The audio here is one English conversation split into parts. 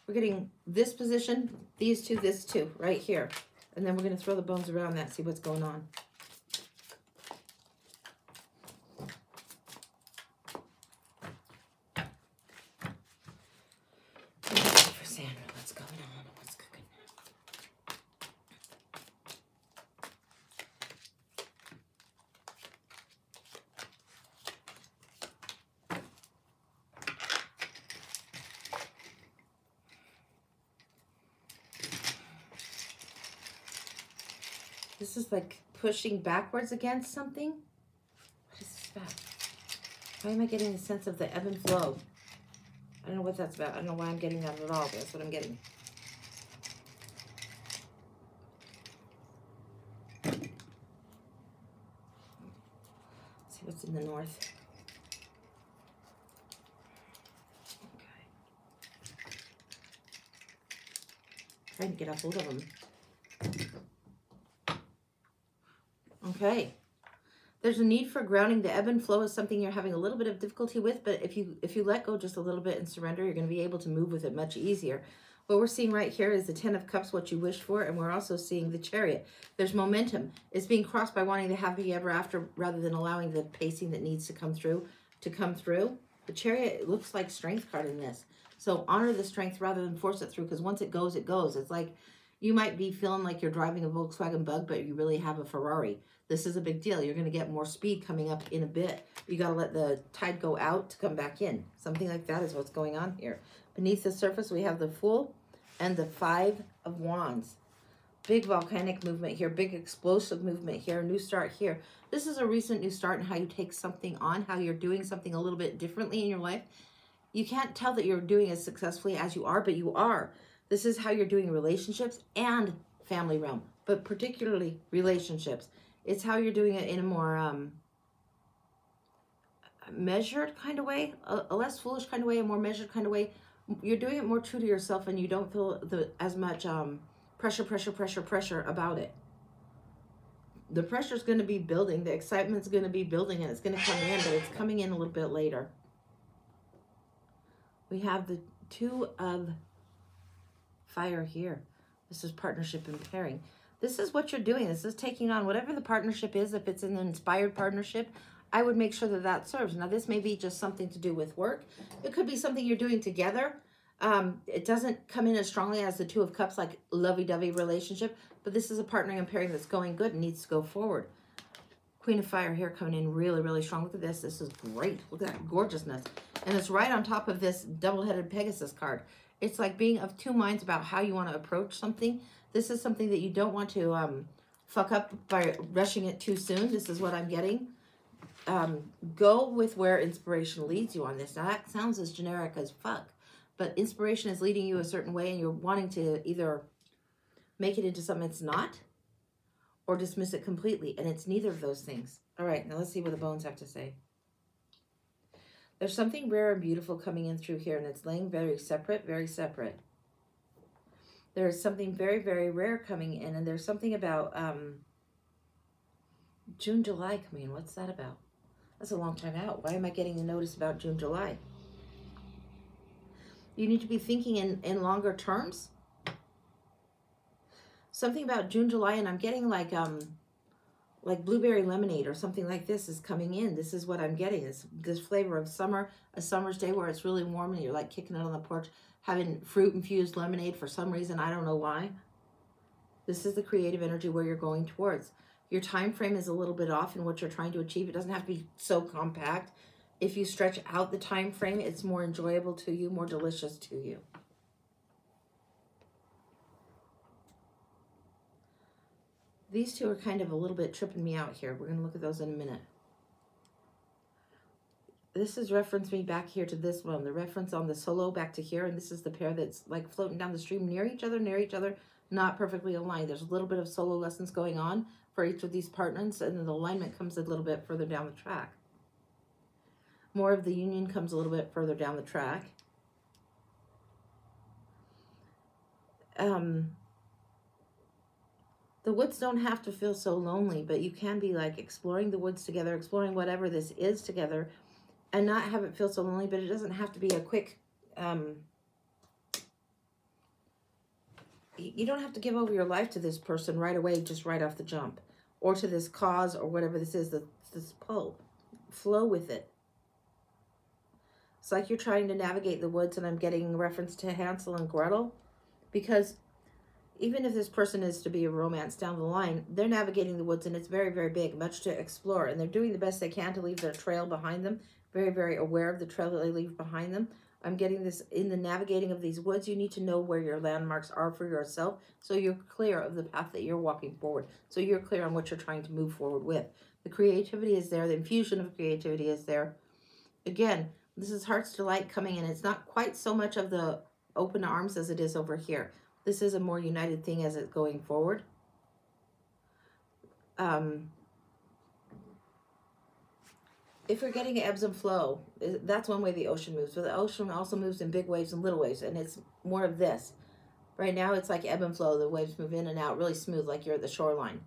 We're getting this position, these two, this two, right here. And then we're going to throw the bones around that, see what's going on. For Sandra, what's going on? What's cooking? This is like pushing backwards against something. What is this about? Why am I getting the sense of the ebb and flow? I don't know what that's about. I don't know why I'm getting that at all, but that's what I'm getting. Let's see what's in the north. Okay. Trying to get a hold of them. Okay. There's a need for grounding. The ebb and flow is something you're having a little bit of difficulty with, but if you let go just a little bit and surrender, you're going to be able to move with it much easier. What we're seeing right here is the 10 of Cups, what you wished for, and we're also seeing the Chariot. There's momentum. It's being crossed by wanting the happy ever after rather than allowing the pacing that needs to come through to come through. The Chariot looks like strength card in this. So honor the strength rather than force it through, because once it goes, it goes. It's like you might be feeling like you're driving a Volkswagen Bug, but you really have a Ferrari. This is a big deal. You're going to get more speed coming up in a bit. You got to let the tide go out to come back in. Something like that is what's going on here. Beneath the surface, we have the Fool and the 5 of Wands. Big volcanic movement here. Big explosive movement here. New start here. This is a recent new start in how you take something on, how you're doing something a little bit differently in your life. You can't tell that you're doing as successfully as you are, but you are. This is how you're doing relationships and family realm, but particularly relationships. It's how you're doing it in a more measured kind of way, a less foolish kind of way, a more measured kind of way. You're doing it more true to yourself, and you don't feel as much pressure about it. The pressure is going to be building. The excitement's going to be building, and it's going to come in, but it's coming in a little bit later. We have the 2 of Fire here. This is partnership and pairing. This is what you're doing. This is taking on whatever the partnership is. If it's an inspired partnership, I would make sure that that serves. Now, this may be just something to do with work. It could be something you're doing together. It doesn't come in as strongly as the 2 of Cups, like lovey-dovey relationship, but this is a partnering and pairing that's going good and needs to go forward. Queen of Fire here coming in really, really strong. Look at this. This is great. Look at that gorgeousness. And it's right on top of this double-headed Pegasus card. It's like being of 2 minds about how you want to approach something. This is something that you don't want to fuck up by rushing it too soon. This is what I'm getting. Go with where inspiration leads you on this. Now, that sounds as generic as fuck, but inspiration is leading you a certain way, and you're wanting to either make it into something it's not or dismiss it completely, and it's neither of those things. All right, now let's see what the bones have to say. There's something rare and beautiful coming in through here, and it's laying very separate, very separate. There's something very, very rare coming in, and there's something about June, July coming in. What's that about? That's a long time out. Why am I getting a notice about June, July? You need to be thinking in longer terms. Something about June, July, and I'm getting like blueberry lemonade or something like this is coming in. This is what I'm getting. This flavor of summer, a summer's day where it's really warm and you're like kicking it on the porch, having fruit-infused lemonade for some reason. I don't know why. This is the creative energy where you're going towards. Your time frame is a little bit off in what you're trying to achieve. It doesn't have to be so compact. If you stretch out the time frame, it's more enjoyable to you, more delicious to you. These two are kind of a little bit tripping me out here. We're going to look at those in a minute. This is reference me back here to this one. The reference on the solo back to here. And this is the pair that's like floating down the stream near each other, not perfectly aligned. There's a little bit of solo lessons going on for each of these partners. And then the alignment comes a little bit further down the track. More of the union comes a little bit further down the track. The woods don't have to feel so lonely, but you can be like exploring the woods together, exploring whatever this is together, and not have it feel so lonely, but it doesn't have to be a quick you don't have to give over your life to this person right away, just right off the jump, or to this cause or whatever this is, this pull. Flow with it. It's like you're trying to navigate the woods, and I'm getting reference to Hansel and Gretel, because even if this person is to be a romance down the line, they're navigating the woods, and it's very, very big, much to explore, and they're doing the best they can to leave their trail behind them, very, very aware of the trail that they leave behind them. I'm getting this in the navigating of these woods. You need to know where your landmarks are for yourself, so you're clear of the path that you're walking forward, so you're clear on what you're trying to move forward with. The creativity is there. The infusion of creativity is there. Again, this is Heart's Delight coming in. It's not quite so much of the open arms as it is over here. This is a more united thing as it's going forward. If we're getting ebbs and flow, that's one way the ocean moves. But the ocean also moves in big waves and little waves, and it's more of this. Right now, it's like ebb and flow. The waves move in and out really smooth, like you're at the shoreline.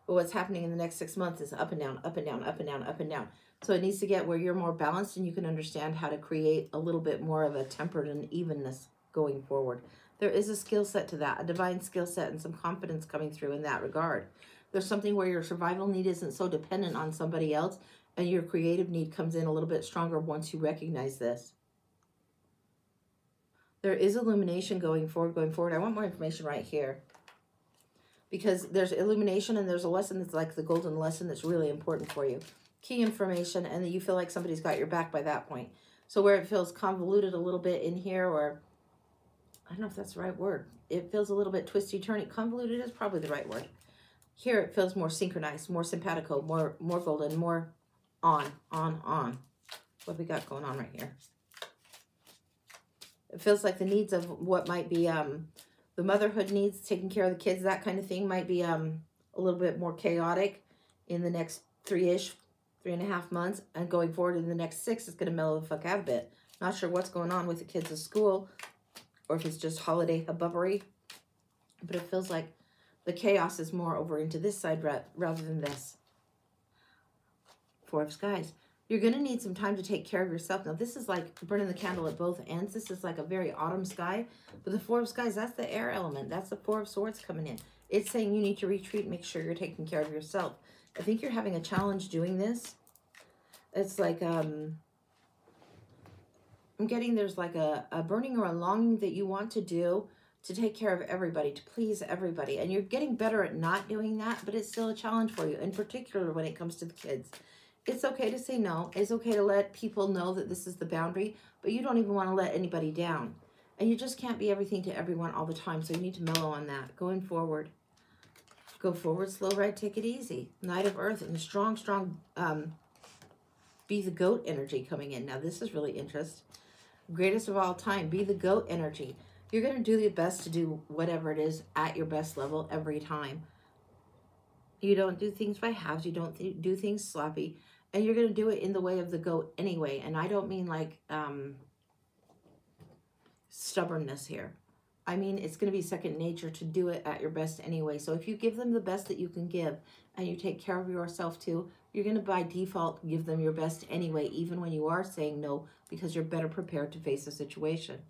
But what's happening in the next 6 months is up and down, up and down, up and down, up and down. So it needs to get where you're more balanced and you can understand how to create a little bit more of a tempered and evenness going forward. There is a skill set to that, a divine skill set, and some confidence coming through in that regard. There's something where your survival need isn't so dependent on somebody else, and your creative need comes in a little bit stronger once you recognize this. There is illumination going forward. I want more information right here, because there's illumination and there's a lesson that's like the golden lesson that's really important for you. Key information, and that you feel like somebody's got your back by that point. So where it feels convoluted a little bit in here, or I don't know if that's the right word. It feels a little bit twisty-turny. Convoluted is probably the right word. Here it feels more synchronized, more simpatico, more golden, more on. What we got going on right here? It feels like the needs of what might be the motherhood needs, taking care of the kids, that kind of thing might be a little bit more chaotic in the next 3.5 months, and going forward in the next 6, it's going to mellow the fuck out a bit. Not sure what's going on with the kids at school, or if it's just holiday hubbubbery, but it feels like the chaos is more over into this side rather than this. Four of Skies. You're going to need some time to take care of yourself. Now, this is like burning the candle at both ends. This is like a very autumn sky. But the Four of Skies, that's the air element. That's the Four of Swords coming in. It's saying you need to retreat, make sure you're taking care of yourself. I think you're having a challenge doing this. It's like, I'm getting there's like a burning or a longing that you want to do to take care of everybody, to please everybody. And you're getting better at not doing that, but it's still a challenge for you, in particular when it comes to the kids. It's okay to say no. It's okay to let people know that this is the boundary, but you don't even want to let anybody down. And you just can't be everything to everyone all the time, so you need to mellow on that. Going forward. Go forward, slow ride, take it easy. Knight of Earth and strong, be the goat energy coming in. Now, this is really interesting. Greatest of all time, be the goat energy. You're going to do your best to do whatever it is at your best level every time. You don't do things by halves. You don't do things sloppy. And you're going to do it in the way of the goat anyway. And I don't mean like stubbornness here. I mean, it's going to be second nature to do it at your best anyway. So if you give them the best that you can give and you take care of yourself too, you're going to by default give them your best anyway, even when you are saying no, because you're better prepared to face the situation.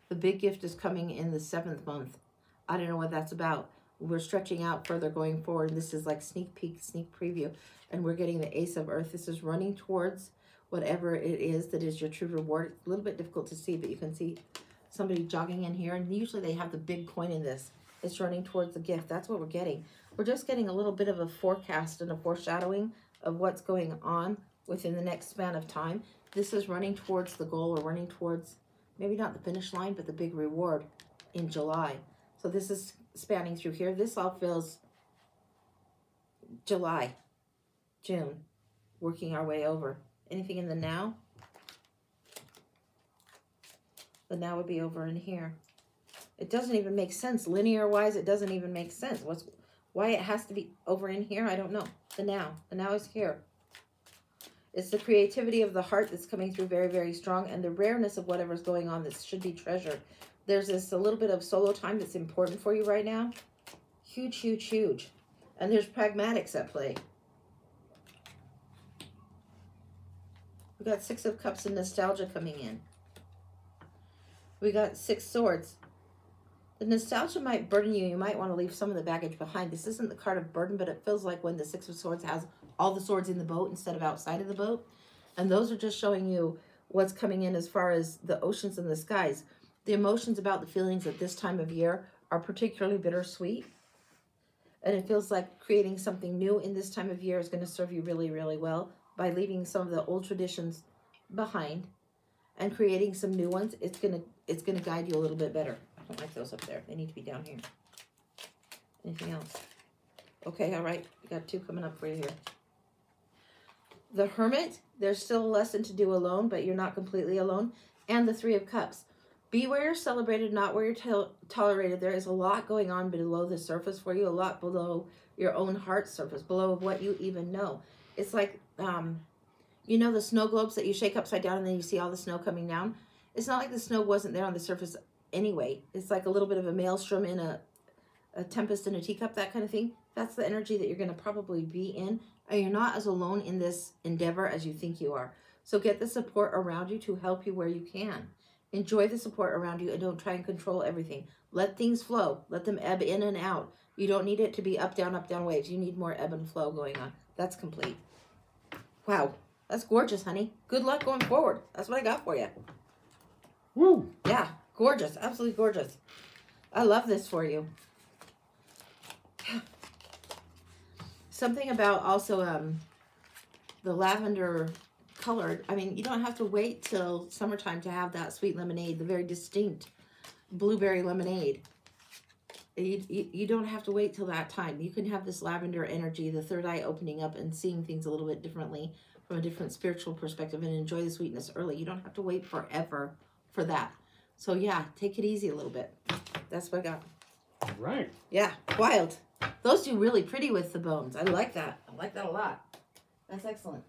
The big gift is coming in the 7th month. I don't know what that's about. We're stretching out further going forward. This is like sneak peek, sneak preview. And we're getting the Ace of Earth. This is running towards whatever it is that is your true reward. It's a little bit difficult to see, but you can see somebody jogging in here. And usually they have the big coin in this. It's running towards the gift. That's what we're getting. We're just getting a little bit of a forecast and a foreshadowing of what's going on within the next span of time. This is running towards the goal, or running towards maybe not the finish line, but the big reward in July. So this is spanning through here. This all feels July, June, working our way over. Anything in the now? The now would be over in here. It doesn't even make sense. Linear-wise, it doesn't even make sense. Why it has to be over in here, I don't know. The now. The now is here. It's the creativity of the heart that's coming through very, very strong, and the rareness of whatever's going on that should be treasured. There's this a little bit of solo time that's important for you right now. Huge, huge, huge. And there's pragmatics at play. We got 6 of Cups and nostalgia coming in. We got 6 swords. The nostalgia might burden you. You might want to leave some of the baggage behind. This isn't the card of burden, but it feels like when the Six of Swords has all the swords in the boat instead of outside of the boat. And those are just showing you what's coming in as far as the oceans and the skies. The emotions about the feelings at this time of year are particularly bittersweet. And it feels like creating something new in this time of year is going to serve you really, really well by leaving some of the old traditions behind and creating some new ones. It's gonna guide you a little bit better. I don't like those up there. They need to be down here. Anything else? Okay, all right. We got 2 coming up for you here. The Hermit, there's still a lesson to do alone, but you're not completely alone. And the 3 of Cups. Be where you're celebrated, not where you're tolerated. There is a lot going on below the surface for you, a lot below your own heart surface, below what you even know. It's like, you know the snow globes that you shake upside down and then you see all the snow coming down? It's not like the snow wasn't there on the surface anyway. It's like a little bit of a maelstrom in a tempest in a teacup, that kind of thing. That's the energy that you're going to probably be in. And you're not as alone in this endeavor as you think you are. So get the support around you to help you where you can. Enjoy the support around you and don't try and control everything. Let things flow. Let them ebb in and out. You don't need it to be up, down waves. You need more ebb and flow going on. That's complete. Wow. That's gorgeous, honey. Good luck going forward. That's what I got for you. Woo! Yeah, gorgeous. Absolutely gorgeous. I love this for you. Something about also the lavender colored. I mean, you don't have to wait till summertime to have that sweet lemonade, the very distinct blueberry lemonade. You don't have to wait till that time. You can have this lavender energy, the third eye opening up and seeing things a little bit differently from a different spiritual perspective and enjoy the sweetness early. You don't have to wait forever for that. So yeah, take it easy a little bit. That's what I got. All right. Yeah, wild. Those do really pretty with the bones. I like that. I like that a lot. That's excellent.